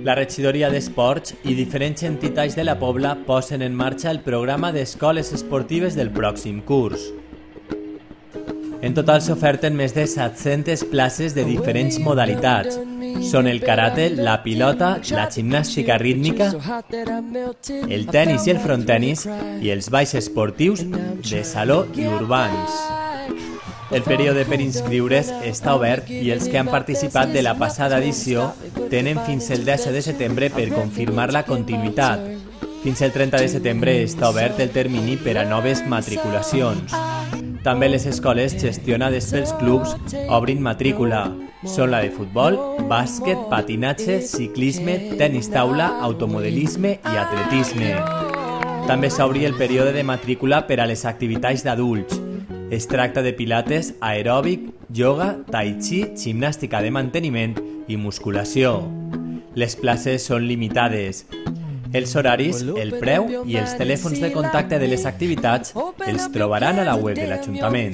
La regidoria d'Esports i diferents entitats de la Pobla posen en marxa el programa d'escoles esportives del pròxim curs. En total s'oferten més de 700 places de diferents modalitats. Són el karate, la pilota, la gimnàstica rítmica, el tenis i el frontenis i els balls esportius de saló i urbans. El període per inscriure's està obert i els que han participat de la passada edició tenen fins el 10 de setembre per confirmar la continuïtat. Fins el 30 de setembre està obert el termini per a noves matriculacions. També les escoles gestionades pels clubs obrin matrícula. Són la de futbol, bàsquet, patinatge, ciclisme, tenis taula, automodelisme i atletisme. També s'obri el període de matrícula per a les activitats d'adults. Es tracta de pilates, aeròbic, ioga, tai chi, gimnàstica de manteniment i musculació. Les places són limitades. Els horaris, el preu i els telèfons de contacte de les activitats els trobaran a la web de l'Ajuntament.